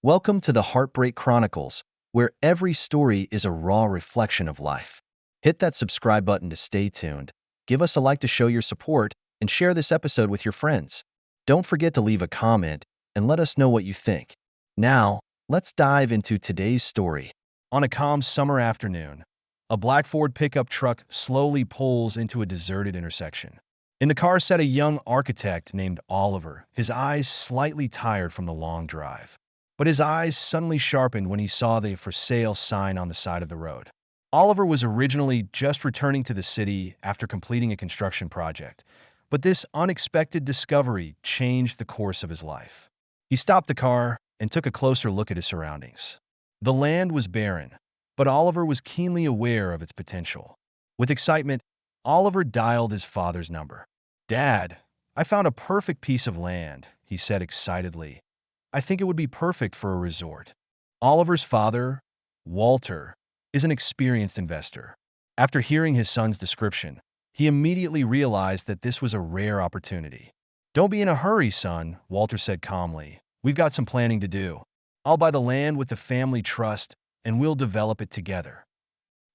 Welcome to the Heartbreak Chronicles, where every story is a raw reflection of life. Hit that subscribe button to stay tuned, give us a like to show your support, and share this episode with your friends. Don't forget to leave a comment and let us know what you think. Now, let's dive into today's story. On a calm summer afternoon, a black Ford pickup truck slowly pulls into a deserted intersection. In the car sat a young architect named Oliver, his eyes slightly tired from the long drive. But his eyes suddenly sharpened when he saw the for sale sign on the side of the road. Oliver was originally just returning to the city after completing a construction project, but this unexpected discovery changed the course of his life. He stopped the car and took a closer look at his surroundings. The land was barren, but Oliver was keenly aware of its potential. With excitement, Oliver dialed his father's number. "Dad, I found a perfect piece of land," he said excitedly. "I think it would be perfect for a resort." Oliver's father, Walter, is an experienced investor. After hearing his son's description, he immediately realized that this was a rare opportunity. "Don't be in a hurry, son," Walter said calmly. "We've got some planning to do. I'll buy the land with the family trust, and we'll develop it together."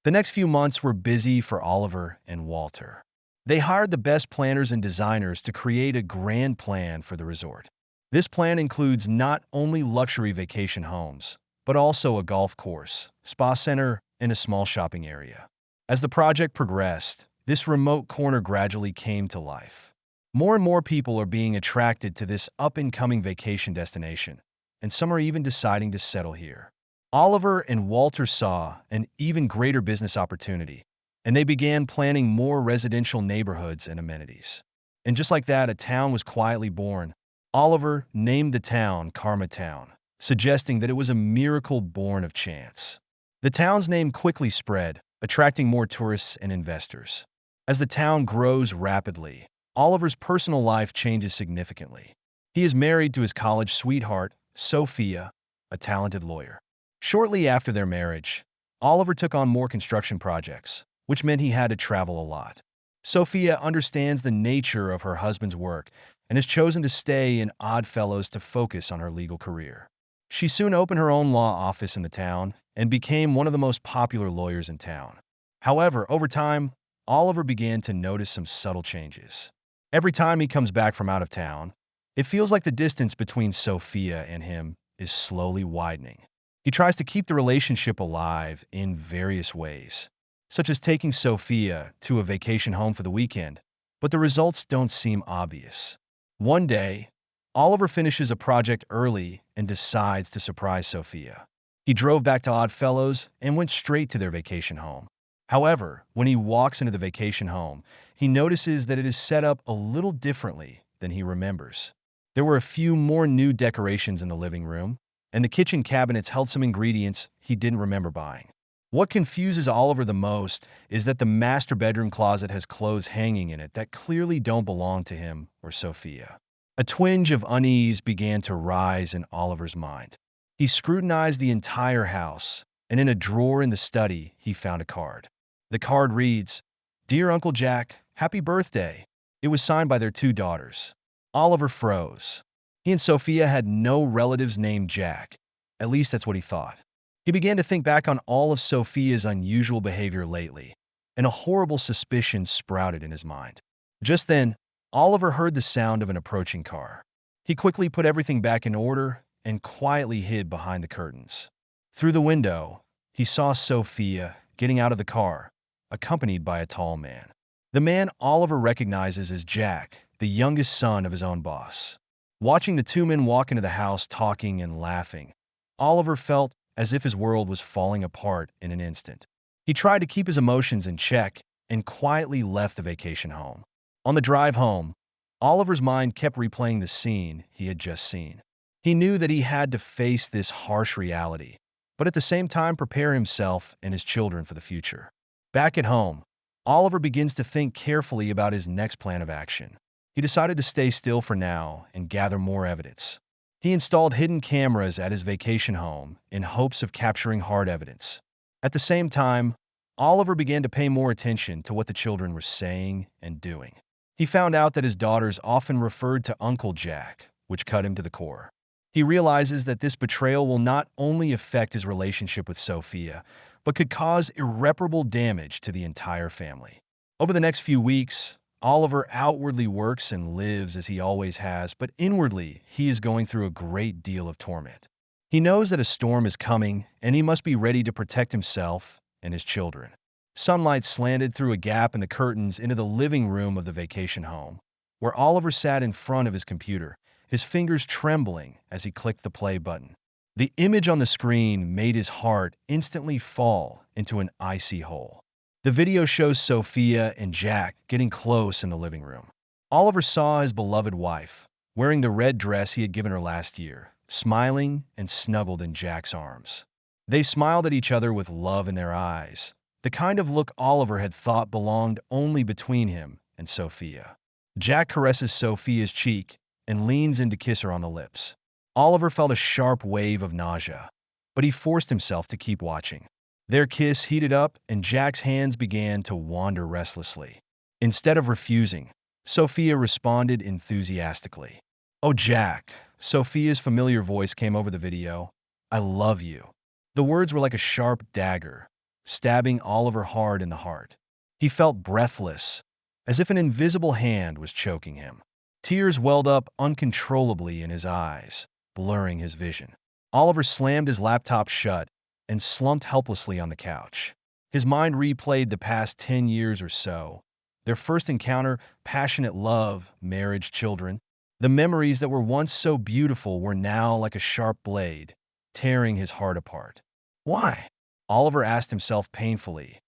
The next few months were busy for Oliver and Walter. They hired the best planners and designers to create a grand plan for the resort. This plan includes not only luxury vacation homes, but also a golf course, spa center, and a small shopping area. As the project progressed, this remote corner gradually came to life. More and more people are being attracted to this up-and-coming vacation destination, and some are even deciding to settle here. Oliver and Walter saw an even greater business opportunity, and they began planning more residential neighborhoods and amenities. And just like that, a town was quietly born. Oliver named the town Karma Town, suggesting that it was a miracle born of chance. The town's name quickly spread, attracting more tourists and investors. As the town grows rapidly, Oliver's personal life changes significantly. He is married to his college sweetheart, Sophia, a talented lawyer. Shortly after their marriage, Oliver took on more construction projects, which meant he had to travel a lot. Sophia understands the nature of her husband's work and has chosen to stay in Oddfellows to focus on her legal career. She soon opened her own law office in the town and became one of the most popular lawyers in town. However, over time, Oliver began to notice some subtle changes. Every time he comes back from out of town, it feels like the distance between Sophia and him is slowly widening. He tries to keep the relationship alive in various ways, such as taking Sophia to a vacation home for the weekend, but the results don't seem obvious. One day, Oliver finishes a project early and decides to surprise Sophia. He drove back to Oddfellows and went straight to their vacation home. However, when he walks into the vacation home, he notices that it is set up a little differently than he remembers. There were a few more new decorations in the living room, and the kitchen cabinets held some ingredients he didn't remember buying. What confuses Oliver the most is that the master bedroom closet has clothes hanging in it that clearly don't belong to him or Sophia. A twinge of unease began to rise in Oliver's mind. He scrutinized the entire house, and in a drawer in the study, he found a card. The card reads, "Dear Uncle Jack, happy birthday." It was signed by their two daughters. Oliver froze. He and Sophia had no relatives named Jack. At least that's what he thought. He began to think back on all of Sophia's unusual behavior lately, and a horrible suspicion sprouted in his mind. Just then, Oliver heard the sound of an approaching car. He quickly put everything back in order and quietly hid behind the curtains. Through the window, he saw Sophia getting out of the car, accompanied by a tall man. The man Oliver recognizes as Jack, the youngest son of his own boss. Watching the two men walk into the house talking and laughing, Oliver felt as if his world was falling apart in an instant. He tried to keep his emotions in check and quietly left the vacation home. On the drive home, Oliver's mind kept replaying the scene he had just seen. He knew that he had to face this harsh reality, but at the same time prepare himself and his children for the future. Back at home, Oliver begins to think carefully about his next plan of action. He decided to stay still for now and gather more evidence. He installed hidden cameras at his vacation home in hopes of capturing hard evidence. At the same time, Oliver began to pay more attention to what the children were saying and doing. He found out that his daughters often referred to Uncle Jack, which cut him to the core. He realizes that this betrayal will not only affect his relationship with Sophia, but could cause irreparable damage to the entire family. Over the next few weeks, Oliver outwardly works and lives as he always has, but inwardly, he is going through a great deal of torment. He knows that a storm is coming, and he must be ready to protect himself and his children. Sunlight slanted through a gap in the curtains into the living room of the vacation home, where Oliver sat in front of his computer, his fingers trembling as he clicked the play button. The image on the screen made his heart instantly fall into an icy hole. The video shows Sophia and Jack getting close in the living room. Oliver saw his beloved wife, wearing the red dress he had given her last year, smiling and snuggled in Jack's arms. They smiled at each other with love in their eyes, the kind of look Oliver had thought belonged only between him and Sophia. Jack caresses Sophia's cheek and leans in to kiss her on the lips. Oliver felt a sharp wave of nausea, but he forced himself to keep watching. Their kiss heated up, and Jack's hands began to wander restlessly. Instead of refusing, Sophia responded enthusiastically. "Oh, Jack," Sophia's familiar voice came over the video. "I love you." The words were like a sharp dagger, stabbing Oliver hard in the heart. He felt breathless, as if an invisible hand was choking him. Tears welled up uncontrollably in his eyes, blurring his vision. Oliver slammed his laptop shut and slumped helplessly on the couch. His mind replayed the past 10 years or so. Their first encounter, passionate love, marriage, children. The memories that were once so beautiful were now like a sharp blade, tearing his heart apart. Why? Oliver asked himself painfully.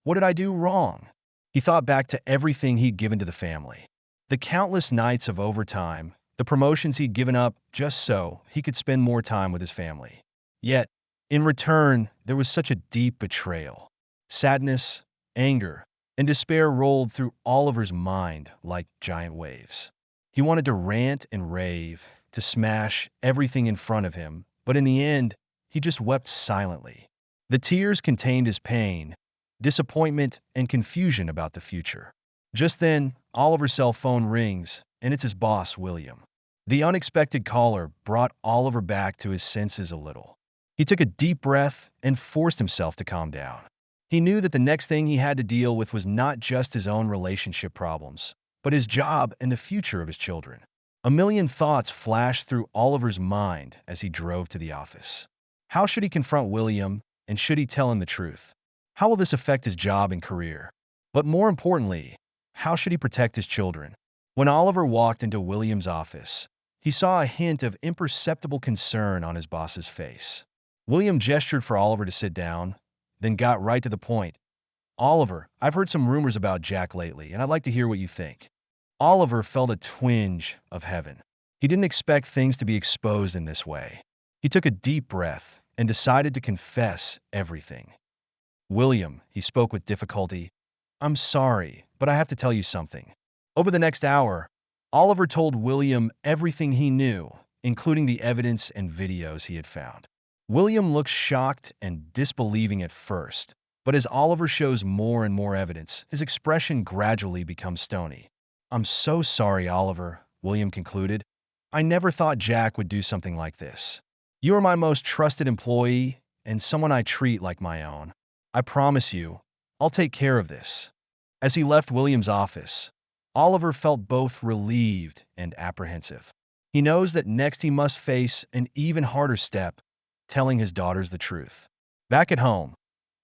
What did I do wrong? He thought back to everything he'd given to the family. The countless nights of overtime, the promotions he'd given up just so he could spend more time with his family. Yet, in return, there was such a deep betrayal. Sadness, anger, and despair rolled through Oliver's mind like giant waves. He wanted to rant and rave, to smash everything in front of him, but in the end, he just wept silently. The tears contained his pain, disappointment, and confusion about the future. Just then, Oliver's cell phone rings, and it's his boss, William. The unexpected caller brought Oliver back to his senses a little. He took a deep breath and forced himself to calm down. He knew that the next thing he had to deal with was not just his own relationship problems, but his job and the future of his children. A million thoughts flashed through Oliver's mind as he drove to the office. How should he confront William, and should he tell him the truth? How will this affect his job and career? But more importantly, how should he protect his children? When Oliver walked into William's office, he saw a hint of imperceptible concern on his boss's face. William gestured for Oliver to sit down, then got right to the point. "Oliver, I've heard some rumors about Jack lately, and I'd like to hear what you think." Oliver felt a twinge of heaven. He didn't expect things to be exposed in this way. He took a deep breath and decided to confess everything. "William," he spoke with difficulty, "I'm sorry, but I have to tell you something." Over the next hour, Oliver told William everything he knew, including the evidence and videos he had found. William looked shocked and disbelieving at first, but as Oliver shows more and more evidence, his expression gradually becomes stony. "I'm so sorry, Oliver," William concluded. "I never thought Jack would do something like this. You are my most trusted employee and someone I treat like my own. I promise you, I'll take care of this." As he left William's office, Oliver felt both relieved and apprehensive. He knows that next he must face an even harder step, telling his daughters the truth. Back at home,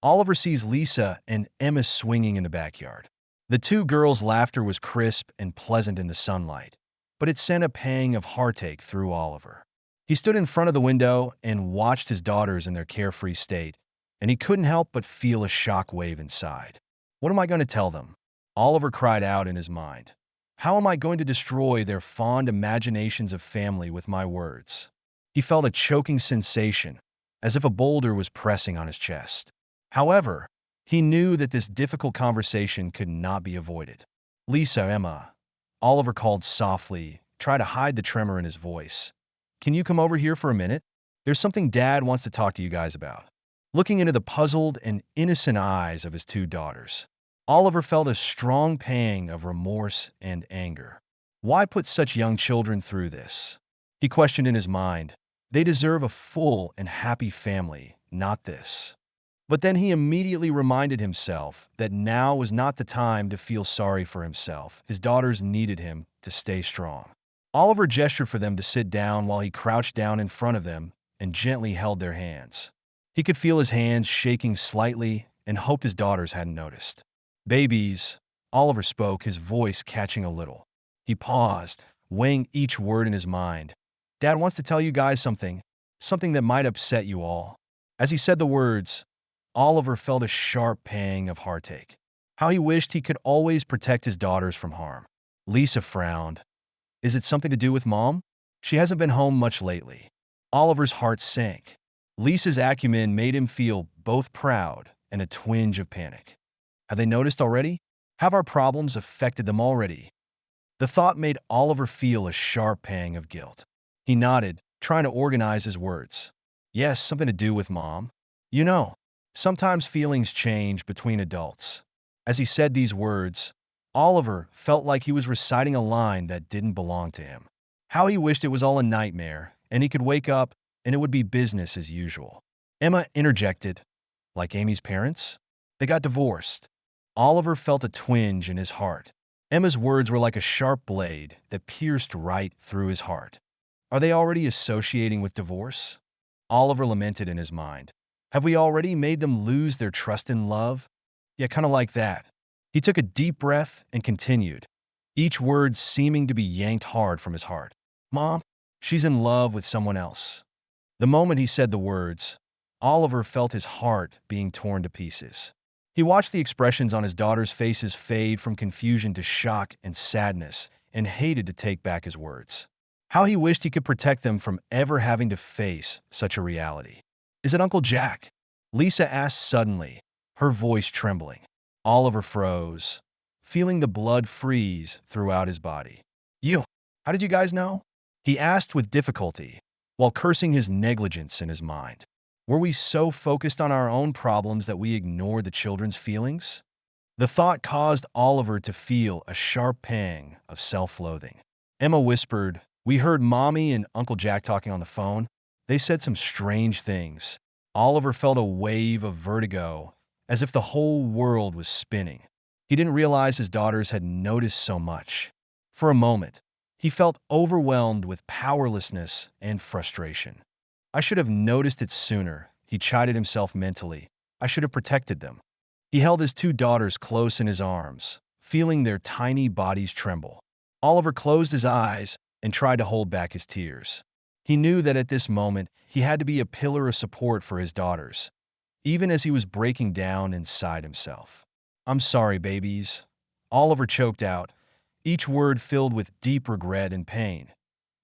Oliver sees Lisa and Emma swinging in the backyard. The two girls' laughter was crisp and pleasant in the sunlight, but it sent a pang of heartache through Oliver. He stood in front of the window and watched his daughters in their carefree state, and he couldn't help but feel a shock wave inside. What am I going to tell them? Oliver cried out in his mind. How am I going to destroy their fond imaginations of family with my words? He felt a choking sensation, as if a boulder was pressing on his chest. However, he knew that this difficult conversation could not be avoided. "Lisa, Emma," Oliver called softly, trying to hide the tremor in his voice. "Can you come over here for a minute? There's something Dad wants to talk to you guys about." Looking into the puzzled and innocent eyes of his two daughters, Oliver felt a strong pang of remorse and anger. Why put such young children through this? He questioned in his mind. They deserve a full and happy family, not this. But then he immediately reminded himself that now was not the time to feel sorry for himself. His daughters needed him to stay strong. Oliver gestured for them to sit down while he crouched down in front of them and gently held their hands. He could feel his hands shaking slightly and hoped his daughters hadn't noticed. "Babies," Oliver spoke, his voice catching a little. He paused, weighing each word in his mind. "Dad wants to tell you guys something that might upset you all." As he said the words, Oliver felt a sharp pang of heartache. How he wished he could always protect his daughters from harm. Lisa frowned. "Is it something to do with Mom? She hasn't been home much lately." Oliver's heart sank. Lisa's acumen made him feel both proud and a twinge of panic. Have they noticed already? Have our problems affected them already? The thought made Oliver feel a sharp pang of guilt. He nodded, trying to organize his words. "Yes, something to do with Mom. You know, sometimes feelings change between adults." As he said these words, Oliver felt like he was reciting a line that didn't belong to him. How he wished it was all a nightmare, and he could wake up and it would be business as usual. Emma interjected, "Like Amy's parents? They got divorced." Oliver felt a twinge in his heart. Emma's words were like a sharp blade that pierced right through his heart. Are they already associating with divorce? Oliver lamented in his mind. Have we already made them lose their trust in love? Yeah, kind of like that. He took a deep breath and continued, each word seeming to be yanked hard from his heart. "Mom, she's in love with someone else." The moment he said the words, Oliver felt his heart being torn to pieces. He watched the expressions on his daughters' faces fade from confusion to shock and sadness, and hated to take back his words. How he wished he could protect them from ever having to face such a reality. "Is it Uncle Jack?" Lisa asked suddenly, her voice trembling. Oliver froze, feeling the blood freeze throughout his body. How did you guys know?" he asked with difficulty, while cursing his negligence in his mind. Were we so focused on our own problems that we ignored the children's feelings? The thought caused Oliver to feel a sharp pang of self-loathing. Emma whispered, "We heard Mommy and Uncle Jack talking on the phone. They said some strange things." Oliver felt a wave of vertigo, as if the whole world was spinning. He didn't realize his daughters had noticed so much. For a moment, he felt overwhelmed with powerlessness and frustration. "I should have noticed it sooner," he chided himself mentally. "I should have protected them." He held his two daughters close in his arms, feeling their tiny bodies tremble. Oliver closed his eyes and tried to hold back his tears. He knew that at this moment, he had to be a pillar of support for his daughters, even as he was breaking down inside himself. "I'm sorry, babies," Oliver choked out, each word filled with deep regret and pain.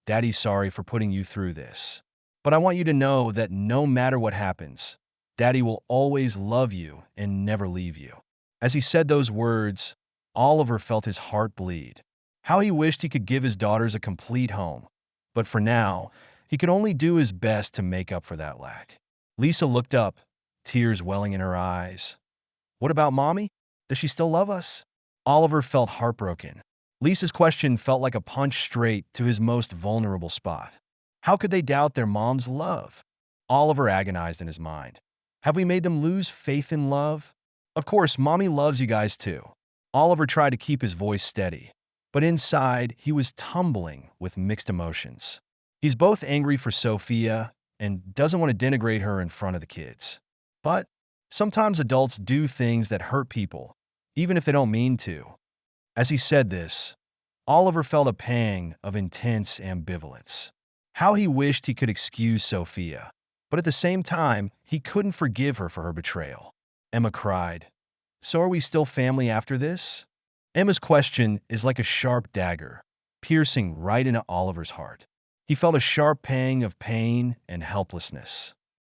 "Daddy's sorry for putting you through this. But I want you to know that no matter what happens, Daddy will always love you and never leave you." As he said those words, Oliver felt his heart bleed. How he wished he could give his daughters a complete home. But for now, he could only do his best to make up for that lack. Lisa looked up, tears welling in her eyes. "What about Mommy? Does she still love us?" Oliver felt heartbroken. Lisa's question felt like a punch straight to his most vulnerable spot. How could they doubt their mom's love? Oliver agonized in his mind. Have we made them lose faith in love? Of course, Mommy loves you guys too. Oliver tried to keep his voice steady, but inside he was tumbling with mixed emotions. He's both angry for Sophia and doesn't want to denigrate her in front of the kids. But sometimes adults do things that hurt people, even if they don't mean to. As he said this, Oliver felt a pang of intense ambivalence. How he wished he could excuse Sophia, but at the same time, he couldn't forgive her for her betrayal. Emma cried, "So are we still family after this?" Emma's question is like a sharp dagger, piercing right into Oliver's heart. He felt a sharp pang of pain and helplessness.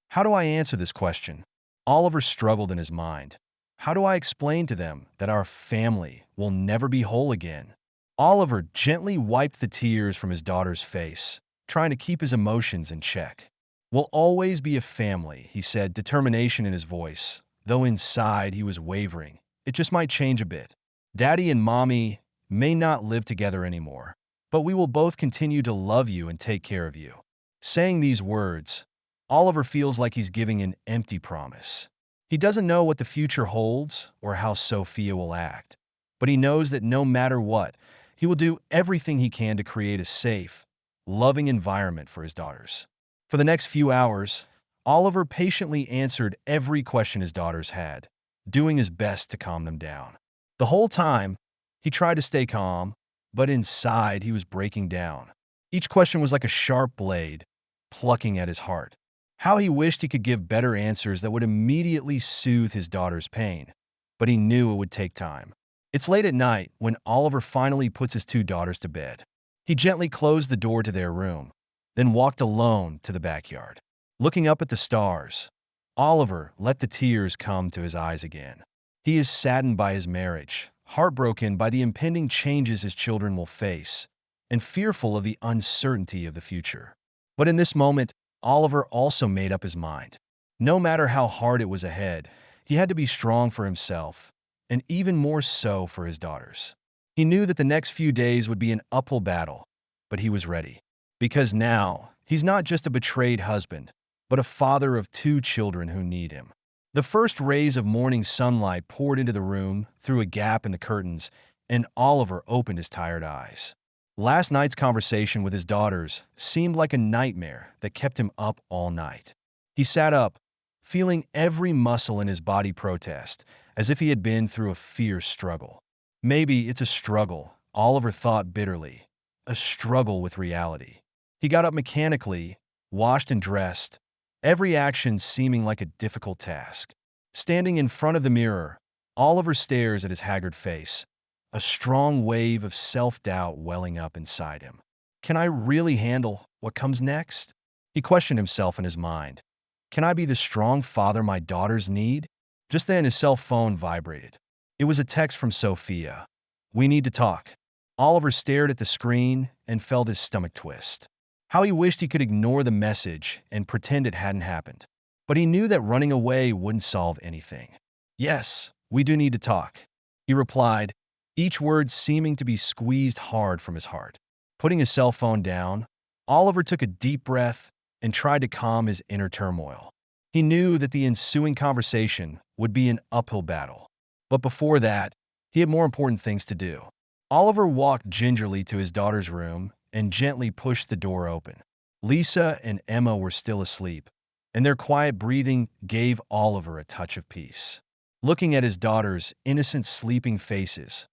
How do I answer this question? Oliver struggled in his mind. How do I explain to them that our family will never be whole again? Oliver gently wiped the tears from his daughter's face, trying to keep his emotions in check. "We'll always be a family," he said, determination in his voice, though inside he was wavering. "It just might change a bit. Daddy and Mommy may not live together anymore, but we will both continue to love you and take care of you." Saying these words, Oliver feels like he's giving an empty promise. He doesn't know what the future holds or how Sophia will act, but he knows that no matter what, he will do everything he can to create a safe, loving environment for his daughters. For the next few hours, Oliver patiently answered every question his daughters had, doing his best to calm them down. The whole time, he tried to stay calm, but inside he was breaking down. Each question was like a sharp blade, plucking at his heart. How he wished he could give better answers that would immediately soothe his daughter's pain, but he knew it would take time. It's late at night when Oliver finally puts his two daughters to bed. He gently closed the door to their room, then walked alone to the backyard. Looking up at the stars, Oliver let the tears come to his eyes again. He is saddened by his marriage, heartbroken by the impending changes his children will face, and fearful of the uncertainty of the future. But in this moment, Oliver also made up his mind. No matter how hard it was ahead, he had to be strong for himself, and even more so for his daughters. He knew that the next few days would be an uphill battle, but he was ready. Because now, he's not just a betrayed husband, but a father of two children who need him. The first rays of morning sunlight poured into the room through a gap in the curtains, and Oliver opened his tired eyes. Last night's conversation with his daughters seemed like a nightmare that kept him up all night. He sat up, feeling every muscle in his body protest, as if he had been through a fierce struggle. Maybe it's a struggle, Oliver thought bitterly, a struggle with reality. He got up mechanically, washed and dressed, every action seeming like a difficult task. Standing in front of the mirror, Oliver stares at his haggard face, a strong wave of self-doubt welling up inside him. Can I really handle what comes next? He questioned himself in his mind. Can I be the strong father my daughters need? Just then his cell phone vibrated. It was a text from Sophia. We need to talk. Oliver stared at the screen and felt his stomach twist. How he wished he could ignore the message and pretend it hadn't happened. But he knew that running away wouldn't solve anything. Yes, we do need to talk, he replied, each word seeming to be squeezed hard from his heart. Putting his cell phone down, Oliver took a deep breath and tried to calm his inner turmoil. He knew that the ensuing conversation would be an uphill battle. But before that, he had more important things to do. Oliver walked gingerly to his daughter's room and gently pushed the door open. Lisa and Emma were still asleep, and their quiet breathing gave Oliver a touch of peace. Looking at his daughter's innocent sleeping faces,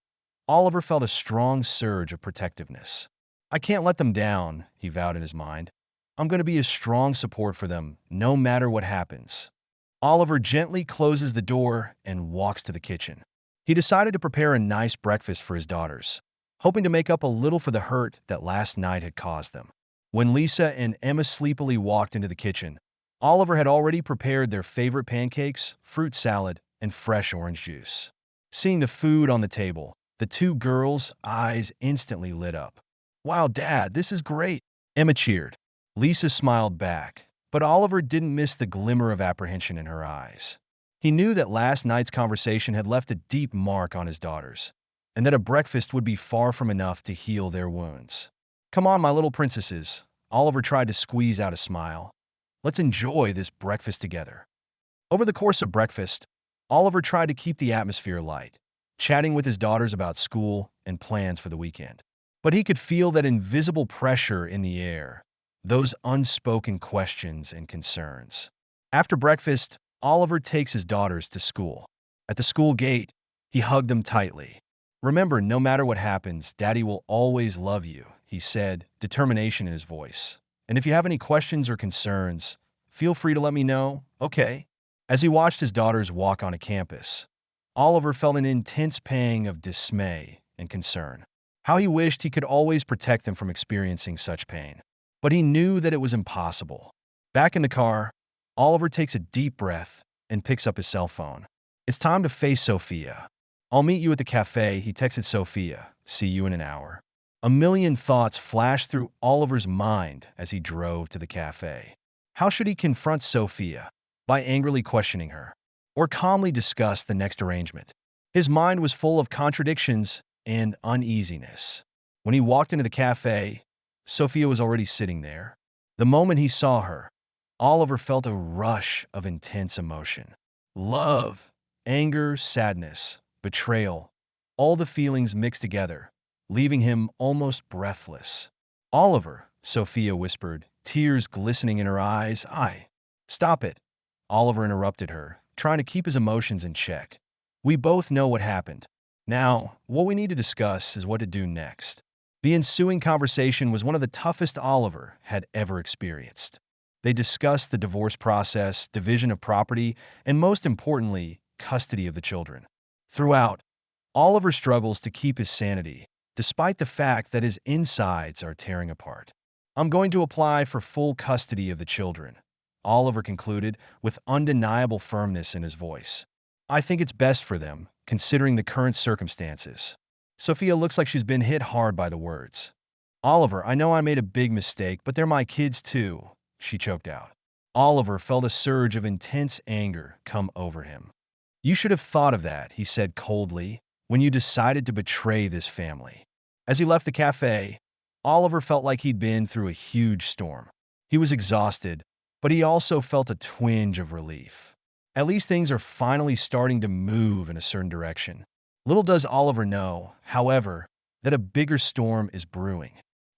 Oliver felt a strong surge of protectiveness. I can't let them down, he vowed in his mind. I'm going to be a strong support for them, no matter what happens. Oliver gently closes the door and walks to the kitchen. He decided to prepare a nice breakfast for his daughters, hoping to make up a little for the hurt that last night had caused them. When Lisa and Emma sleepily walked into the kitchen, Oliver had already prepared their favorite pancakes, fruit salad, and fresh orange juice. Seeing the food on the table, the two girls' eyes instantly lit up. Wow, Dad, this is great, Emma cheered. Lisa smiled back, but Oliver didn't miss the glimmer of apprehension in her eyes. He knew that last night's conversation had left a deep mark on his daughters, and that a breakfast would be far from enough to heal their wounds. Come on, my little princesses, Oliver tried to squeeze out a smile. Let's enjoy this breakfast together. Over the course of breakfast, Oliver tried to keep the atmosphere light, chatting with his daughters about school and plans for the weekend. But he could feel that invisible pressure in the air, those unspoken questions and concerns. After breakfast, Oliver takes his daughters to school. At the school gate, he hugged them tightly. Remember, no matter what happens, Daddy will always love you, he said, determination in his voice. And if you have any questions or concerns, feel free to let me know, okay? As he watched his daughters walk onto campus, Oliver felt an intense pang of dismay and concern. How he wished he could always protect them from experiencing such pain. But he knew that it was impossible. Back in the car, Oliver takes a deep breath and picks up his cell phone. It's time to face Sophia. I'll meet you at the cafe, he texted Sophia. See you in an hour. A million thoughts flashed through Oliver's mind as he drove to the cafe. How should he confront Sophia? By angrily questioning her, or calmly discuss the next arrangement? His mind was full of contradictions and uneasiness. When he walked into the cafe, Sophia was already sitting there. The moment he saw her, Oliver felt a rush of intense emotion. Love, anger, sadness, betrayal, all the feelings mixed together, leaving him almost breathless. Oliver, Sophia whispered, tears glistening in her eyes. Stop it. Oliver interrupted her, trying to keep his emotions in check. We both know what happened. Now, what we need to discuss is what to do next. The ensuing conversation was one of the toughest Oliver had ever experienced. They discussed the divorce process, division of property, and most importantly, custody of the children. Throughout, Oliver struggles to keep his sanity, despite the fact that his insides are tearing apart. I'm going to apply for full custody of the children, Oliver concluded with undeniable firmness in his voice. I think it's best for them, considering the current circumstances. Sophia looks like she's been hit hard by the words. Oliver, I know I made a big mistake, but they're my kids too, she choked out. Oliver felt a surge of intense anger come over him. You should have thought of that, he said coldly, when you decided to betray this family. As he left the cafe, Oliver felt like he'd been through a huge storm. He was exhausted, but he also felt a twinge of relief. At least things are finally starting to move in a certain direction. Little does Oliver know, however, that a bigger storm is brewing.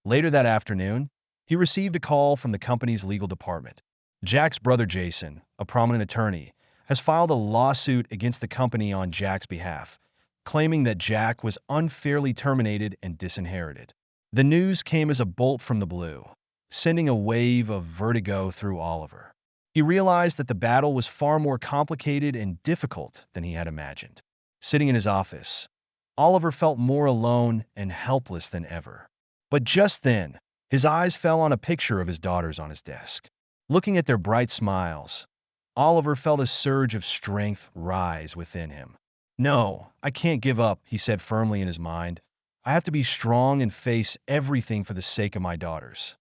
Later that afternoon, he received a call from the company's legal department. Jack's brother Jason, a prominent attorney, has filed a lawsuit against the company on Jack's behalf, claiming that Jack was unfairly terminated and disinherited. The news came as a bolt from the blue, sending a wave of vertigo through Oliver. He realized that the battle was far more complicated and difficult than he had imagined. Sitting in his office, Oliver felt more alone and helpless than ever. But just then, his eyes fell on a picture of his daughters on his desk. Looking at their bright smiles, Oliver felt a surge of strength rise within him. No, I can't give up, he said firmly in his mind. I have to be strong and face everything for the sake of my daughters.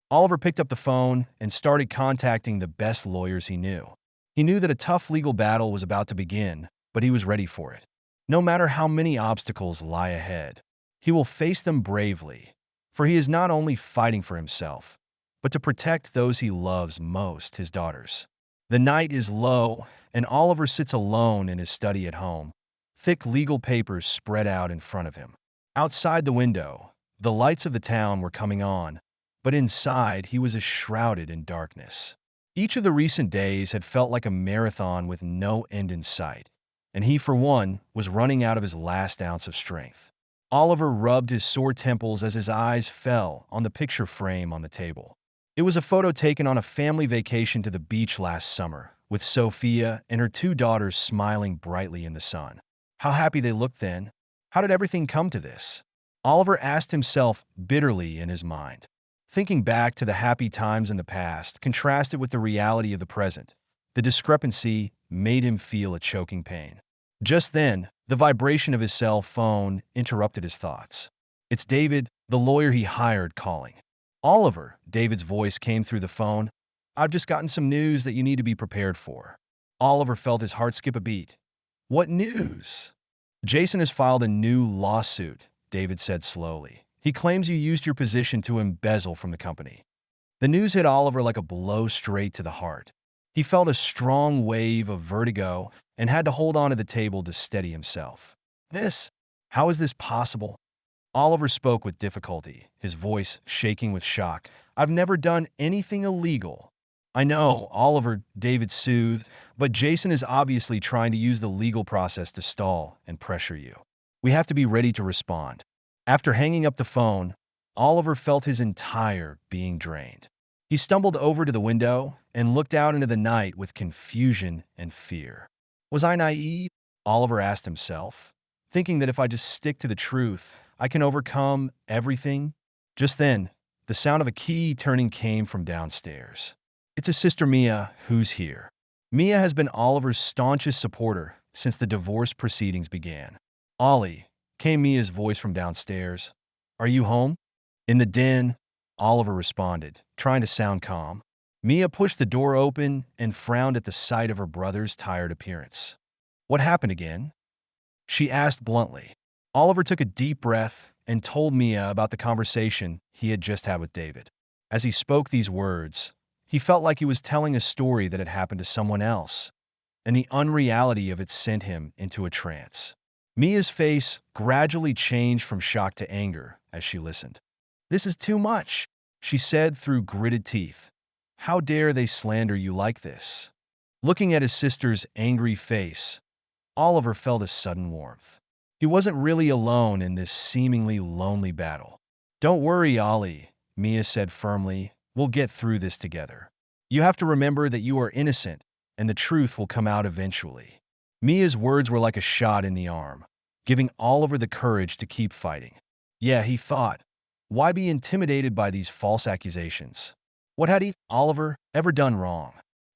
Oliver picked up the phone and started contacting the best lawyers he knew. He knew that a tough legal battle was about to begin, but he was ready for it. No matter how many obstacles lie ahead, he will face them bravely, for he is not only fighting for himself, but to protect those he loves most, his daughters. The night is low, and Oliver sits alone in his study at home, thick legal papers spread out in front of him. Outside the window, the lights of the town were coming on, but inside he was shrouded in darkness. Each of the recent days had felt like a marathon with no end in sight, and he, for one, was running out of his last ounce of strength. Oliver rubbed his sore temples as his eyes fell on the picture frame on the table. It was a photo taken on a family vacation to the beach last summer, with Sophia and her two daughters smiling brightly in the sun. How happy they looked then. How did everything come to this? Oliver asked himself bitterly in his mind. Thinking back to the happy times in the past, contrasted with the reality of the present, the discrepancy made him feel a choking pain. Just then, the vibration of his cell phone interrupted his thoughts. It's David, the lawyer he hired, calling. Oliver, David's voice came through the phone. I've just gotten some news that you need to be prepared for. Oliver felt his heart skip a beat. What news? Jason has filed a new lawsuit, David said slowly. He claims you used your position to embezzle from the company. The news hit Oliver like a blow straight to the heart. He felt a strong wave of vertigo and had to hold onto the table to steady himself. How is this possible? Oliver spoke with difficulty, his voice shaking with shock. I've never done anything illegal. I know, Oliver, David soothed, but Jason is obviously trying to use the legal process to stall and pressure you. We have to be ready to respond. After hanging up the phone, Oliver felt his entire being drained. He stumbled over to the window and looked out into the night with confusion and fear. Was I naive? Oliver asked himself, thinking that if I just stick to the truth, I can overcome everything. Just then, the sound of a key turning came from downstairs. It's his sister Mia, who's here. Mia has been Oliver's staunchest supporter since the divorce proceedings began. Ollie, came Mia's voice from downstairs. Are you home? In the den, Oliver responded, trying to sound calm. Mia pushed the door open and frowned at the sight of her brother's tired appearance. What happened again? She asked bluntly. Oliver took a deep breath and told Mia about the conversation he had just had with David. As he spoke these words, he felt like he was telling a story that had happened to someone else, and the unreality of it sent him into a trance. Mia's face gradually changed from shock to anger as she listened. "This is too much," she said through gritted teeth. "How dare they slander you like this?" Looking at his sister's angry face, Oliver felt a sudden warmth. He wasn't really alone in this seemingly lonely battle. "Don't worry, Ollie," Mia said firmly. "We'll get through this together. You have to remember that you are innocent, and the truth will come out eventually." Mia's words were like a shot in the arm, giving Oliver the courage to keep fighting. Yeah, he thought, why be intimidated by these false accusations? What had Oliver, ever done wrong?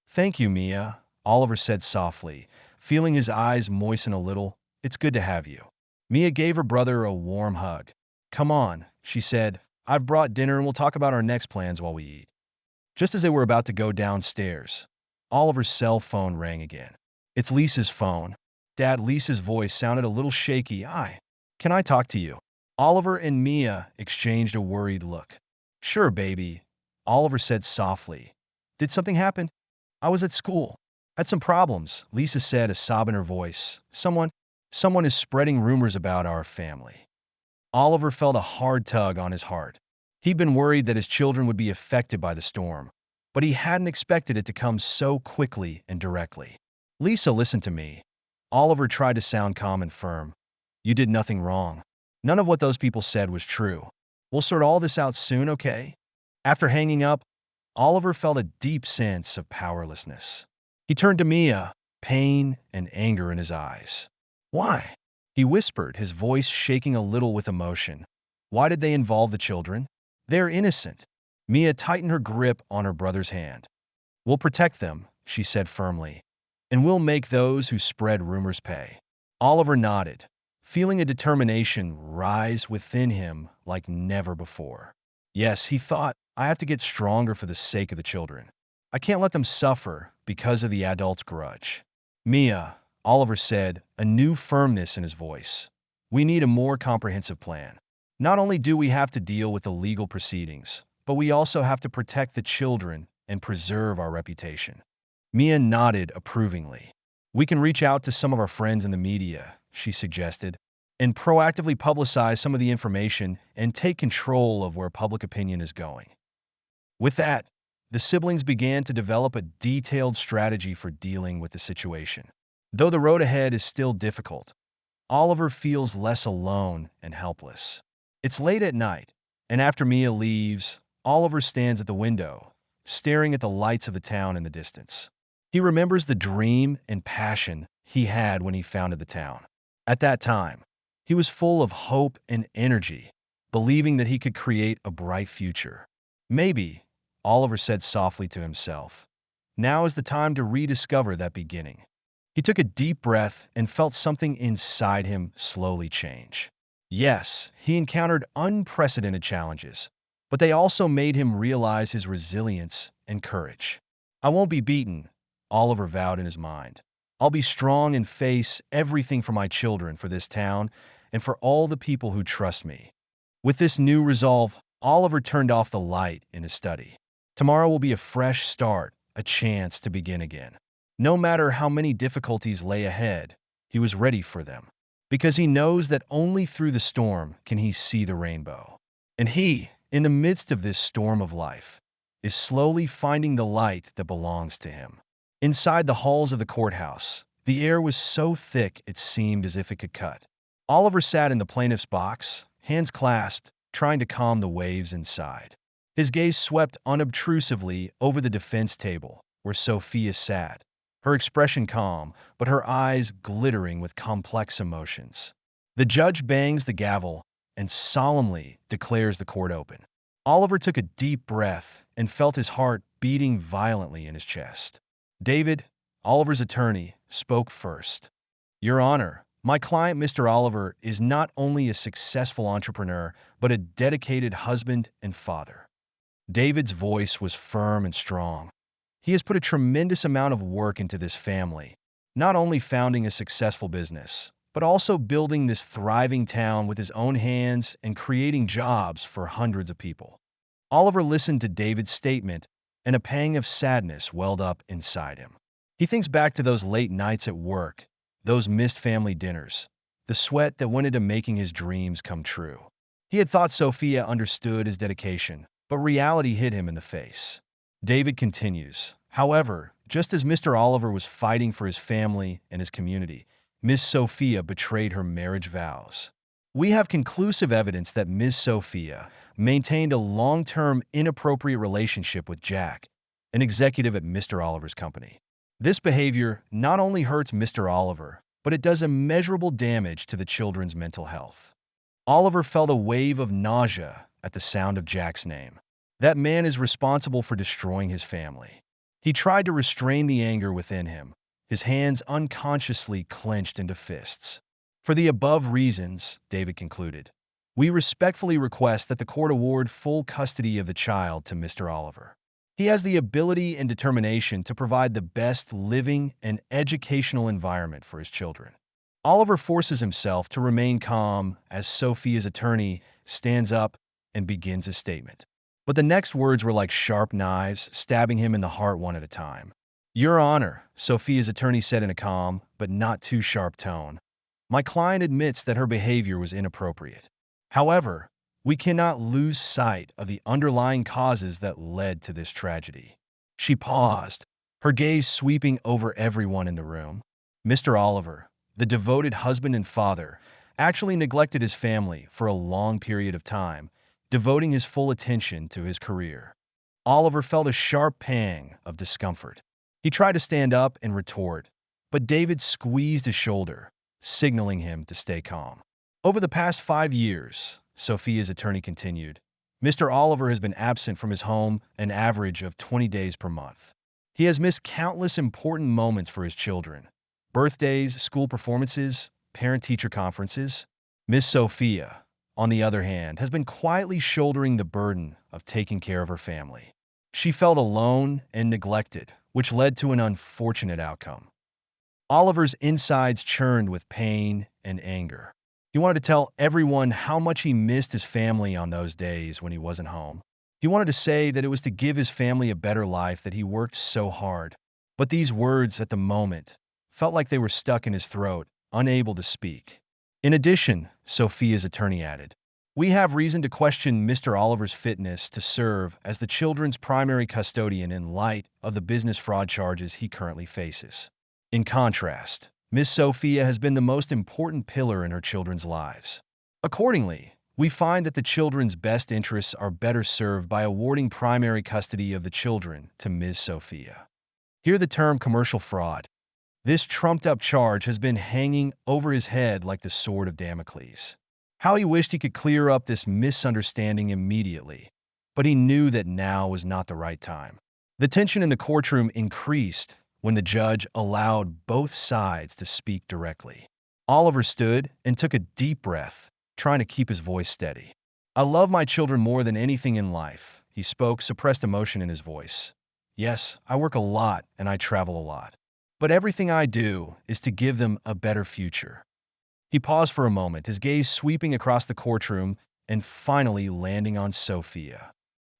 "Thank you, Mia," Oliver said softly, feeling his eyes moisten a little. "It's good to have you." Mia gave her brother a warm hug. "Come on," she said. "I've brought dinner and we'll talk about our next plans while we eat." Just as they were about to go downstairs, Oliver's cell phone rang again. "It's Lisa's phone." "Dad," Lisa's voice sounded a little shaky. Can I talk to you?" Oliver and Mia exchanged a worried look. "Sure, baby," Oliver said softly. "Did something happen?" "I was at school. Had some problems," Lisa said, a sob in her voice. Someone is spreading rumors about our family." Oliver felt a hard tug on his heart. He'd been worried that his children would be affected by the storm, but he hadn't expected it to come so quickly and directly. "Lisa, listen to me." Oliver tried to sound calm and firm. "You did nothing wrong. None of what those people said was true. We'll sort all this out soon, okay?" After hanging up, Oliver felt a deep sense of powerlessness. He turned to Mia, pain and anger in his eyes. "Why?" he whispered, his voice shaking a little with emotion. "Why did they involve the children? They're innocent." Mia tightened her grip on her brother's hand. "We'll protect them," she said firmly, "and we'll make those who spread rumors pay." Oliver nodded, feeling a determination rise within him like never before. Yes, he thought, I have to get stronger for the sake of the children. I can't let them suffer because of the adult's grudge. "Mia," Oliver said, a new firmness in his voice, "we need a more comprehensive plan. Not only do we have to deal with the legal proceedings, but we also have to protect the children and preserve our reputation." Mia nodded approvingly. "We can reach out to some of our friends in the media," she suggested, "and proactively publicize some of the information and take control of where public opinion is going." With that, the siblings began to develop a detailed strategy for dealing with the situation. Though the road ahead is still difficult, Oliver feels less alone and helpless. It's late at night, and after Mia leaves, Oliver stands at the window, staring at the lights of the town in the distance. He remembers the dream and passion he had when he founded the town. At that time, he was full of hope and energy, believing that he could create a bright future. "Maybe," Oliver said softly to himself, "now is the time to rediscover that beginning." He took a deep breath and felt something inside him slowly change. Yes, he encountered unprecedented challenges, but they also made him realize his resilience and courage. "I won't be beaten," Oliver vowed in his mind. "I'll be strong and face everything for my children, for this town, and for all the people who trust me." With this new resolve, Oliver turned off the light in his study. Tomorrow will be a fresh start, a chance to begin again. No matter how many difficulties lay ahead, he was ready for them, because he knows that only through the storm can he see the rainbow. And he, in the midst of this storm of life, is slowly finding the light that belongs to him. Inside the halls of the courthouse, the air was so thick it seemed as if it could cut. Oliver sat in the plaintiff's box, hands clasped, trying to calm the waves inside. His gaze swept unobtrusively over the defense table, where Sophia sat, her expression calm, but her eyes glittering with complex emotions. The judge bangs the gavel and solemnly declares the court open. Oliver took a deep breath and felt his heart beating violently in his chest. David, Oliver's attorney, spoke first. "Your Honor, my client, Mr. Oliver, is not only a successful entrepreneur, but a dedicated husband and father." David's voice was firm and strong. He has put a tremendous amount of work into this family, not only founding a successful business, but also building this thriving town with his own hands and creating jobs for hundreds of people. Oliver listened to David's statement, and a pang of sadness welled up inside him. He thinks back to those late nights at work, those missed family dinners, the sweat that went into making his dreams come true. He had thought Sophia understood his dedication, but reality hit him in the face. David continues, however, just as Mr. Oliver was fighting for his family and his community, Miss Sophia betrayed her marriage vows. We have conclusive evidence that Ms. Sophia maintained a long-term inappropriate relationship with Jack, an executive at Mr. Oliver's company. This behavior not only hurts Mr. Oliver, but it does immeasurable damage to the children's mental health. Oliver felt a wave of nausea at the sound of Jack's name. That man is responsible for destroying his family. He tried to restrain the anger within him, his hands unconsciously clenched into fists. For the above reasons, David concluded, we respectfully request that the court award full custody of the child to Mr. Oliver. He has the ability and determination to provide the best living and educational environment for his children. Oliver forces himself to remain calm as Sophia's attorney stands up and begins his statement. But the next words were like sharp knives, stabbing him in the heart one at a time. Your Honor, Sophia's attorney said in a calm, but not too sharp tone, my client admits that her behavior was inappropriate. However, we cannot lose sight of the underlying causes that led to this tragedy. She paused, her gaze sweeping over everyone in the room. Mr. Oliver, the devoted husband and father, actually neglected his family for a long period of time, devoting his full attention to his career. Oliver felt a sharp pang of discomfort. He tried to stand up and retort, but David squeezed his shoulder, signaling him to stay calm. Over the past 5 years, Sophia's attorney continued, Mr. Oliver has been absent from his home an average of 20 days per month. He has missed countless important moments for his children, birthdays, school performances, parent-teacher conferences. Miss Sophia, on the other hand, has been quietly shouldering the burden of taking care of her family. She felt alone and neglected, which led to an unfortunate outcome. Oliver's insides churned with pain and anger. He wanted to tell everyone how much he missed his family on those days when he wasn't home. He wanted to say that it was to give his family a better life that he worked so hard. But these words at the moment felt like they were stuck in his throat, unable to speak. In addition, Sophia's attorney added, we have reason to question Mr. Oliver's fitness to serve as the children's primary custodian in light of the business fraud charges he currently faces. In contrast, Miss Sophia has been the most important pillar in her children's lives. Accordingly, we find that the children's best interests are better served by awarding primary custody of the children to Ms. Sophia. Hear the term commercial fraud. This trumped-up charge has been hanging over his head like the sword of Damocles. How he wished he could clear up this misunderstanding immediately, but he knew that now was not the right time. The tension in the courtroom increased when the judge allowed both sides to speak directly. Oliver stood and took a deep breath, trying to keep his voice steady. I love my children more than anything in life, he spoke, suppressed emotion in his voice. Yes, I work a lot and I travel a lot. But everything I do is to give them a better future. He paused for a moment, his gaze sweeping across the courtroom and finally landing on Sophia.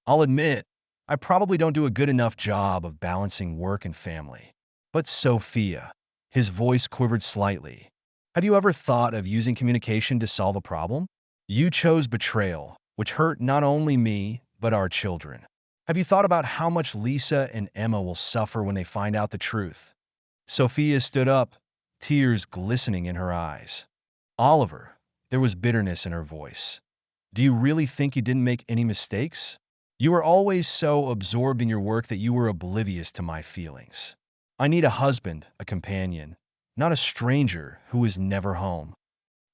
I'll admit, I probably don't do a good enough job of balancing work and family. But Sophia, his voice quivered slightly. Have you ever thought of using communication to solve a problem? You chose betrayal, which hurt not only me, but our children. Have you thought about how much Lisa and Emma will suffer when they find out the truth? Sophia stood up, tears glistening in her eyes. Oliver, there was bitterness in her voice. Do you really think you didn't make any mistakes? You were always so absorbed in your work that you were oblivious to my feelings. I need a husband, a companion, not a stranger who is never home.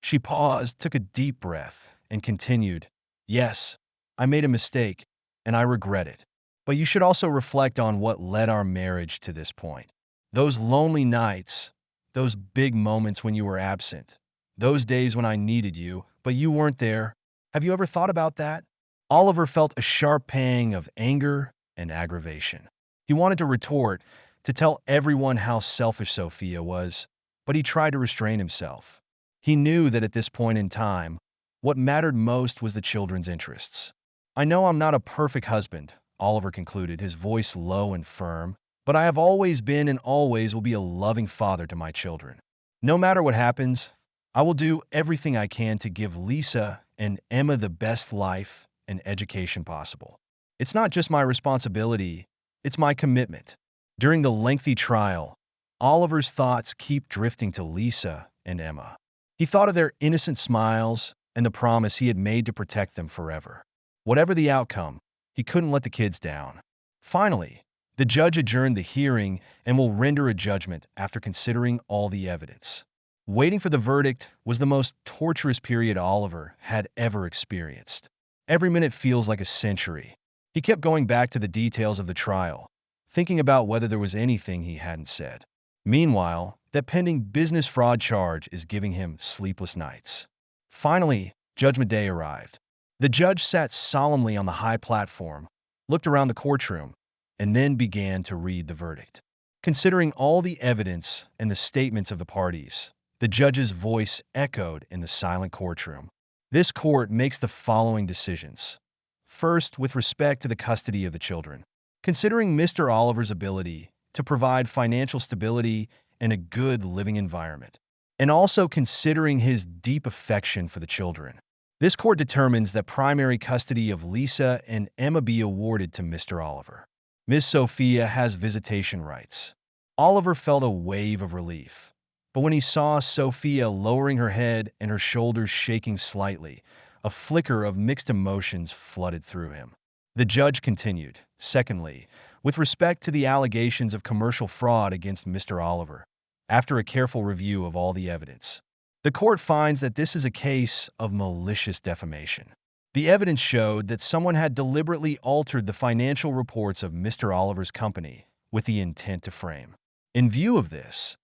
She paused, took a deep breath, and continued, yes, I made a mistake, and I regret it. But you should also reflect on what led our marriage to this point. Those lonely nights, those big moments when you were absent, those days when I needed you, but you weren't there. Have you ever thought about that? Oliver felt a sharp pang of anger and aggravation. He wanted to retort, to tell everyone how selfish Sophia was, but he tried to restrain himself. He knew that at this point in time, what mattered most was the children's interests. I know I'm not a perfect husband, Oliver concluded, his voice low and firm, but I have always been and always will be a loving father to my children. No matter what happens, I will do everything I can to give Lisa and Emma the best life and education possible. It's not just my responsibility, it's my commitment. During the lengthy trial, Oliver's thoughts keep drifting to Lisa and Emma. He thought of their innocent smiles and the promise he had made to protect them forever. Whatever the outcome, he couldn't let the kids down. Finally, the judge adjourned the hearing and will render a judgment after considering all the evidence. Waiting for the verdict was the most torturous period Oliver had ever experienced. Every minute feels like a century. He kept going back to the details of the trial, thinking about whether there was anything he hadn't said. Meanwhile, that pending business fraud charge is giving him sleepless nights. Finally, Judgment Day arrived. The judge sat solemnly on the high platform, looked around the courtroom, and then began to read the verdict. Considering all the evidence and the statements of the parties, the judge's voice echoed in the silent courtroom. This court makes the following decisions. First, with respect to the custody of the children. Considering Mr. Oliver's ability to provide financial stability and a good living environment, and also considering his deep affection for the children, this court determines that primary custody of Lisa and Emma be awarded to Mr. Oliver. Ms. Sophia has visitation rights. Oliver felt a wave of relief, but when he saw Sophia lowering her head and her shoulders shaking slightly, a flicker of mixed emotions flooded through him. The judge continued, secondly, with respect to the allegations of commercial fraud against Mr. Oliver, after a careful review of all the evidence, the court finds that this is a case of malicious defamation. The evidence showed that someone had deliberately altered the financial reports of Mr. Oliver's company with the intent to frame. In view of this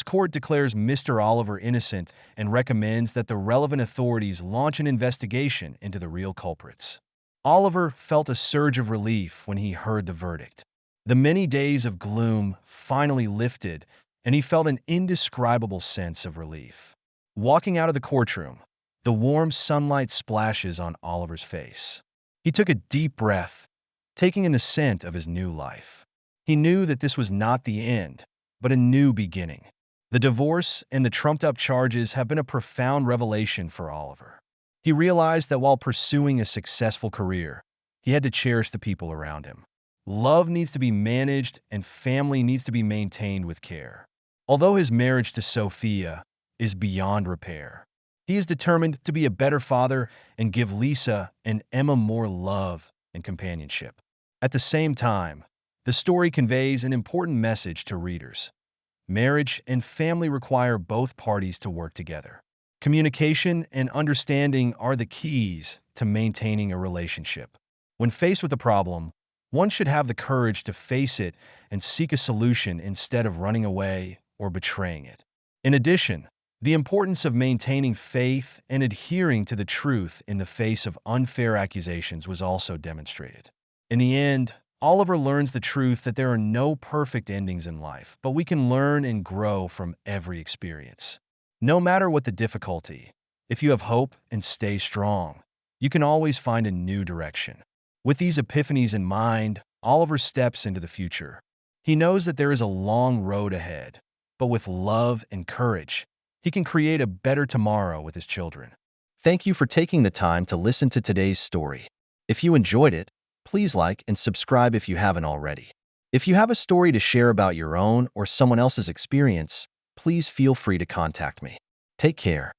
court declares Mr. Oliver innocent and recommends that the relevant authorities launch an investigation into the real culprits. Oliver felt a surge of relief when he heard the verdict. The many days of gloom finally lifted, and he felt an indescribable sense of relief. Walking out of the courtroom, the warm sunlight splashes on Oliver's face. He took a deep breath, taking in the scent of his new life. He knew that this was not the end, but a new beginning. The divorce and the trumped-up charges have been a profound revelation for Oliver. He realized that while pursuing a successful career, he had to cherish the people around him. Love needs to be managed and family needs to be maintained with care. Although his marriage to Sophia is beyond repair, he is determined to be a better father and give Lisa and Emma more love and companionship. At the same time, the story conveys an important message to readers. Marriage and family require both parties to work together. Communication and understanding are the keys to maintaining a relationship. When faced with a problem, one should have the courage to face it and seek a solution instead of running away or betraying it. In addition, the importance of maintaining faith and adhering to the truth in the face of unfair accusations was also demonstrated. In the end, Oliver learns the truth that there are no perfect endings in life, but we can learn and grow from every experience. No matter what the difficulty, if you have hope and stay strong, you can always find a new direction. With these epiphanies in mind, Oliver steps into the future. He knows that there is a long road ahead, but with love and courage, he can create a better tomorrow with his children. Thank you for taking the time to listen to today's story. If you enjoyed it, please like and subscribe if you haven't already. If you have a story to share about your own or someone else's experience, please feel free to contact me. Take care.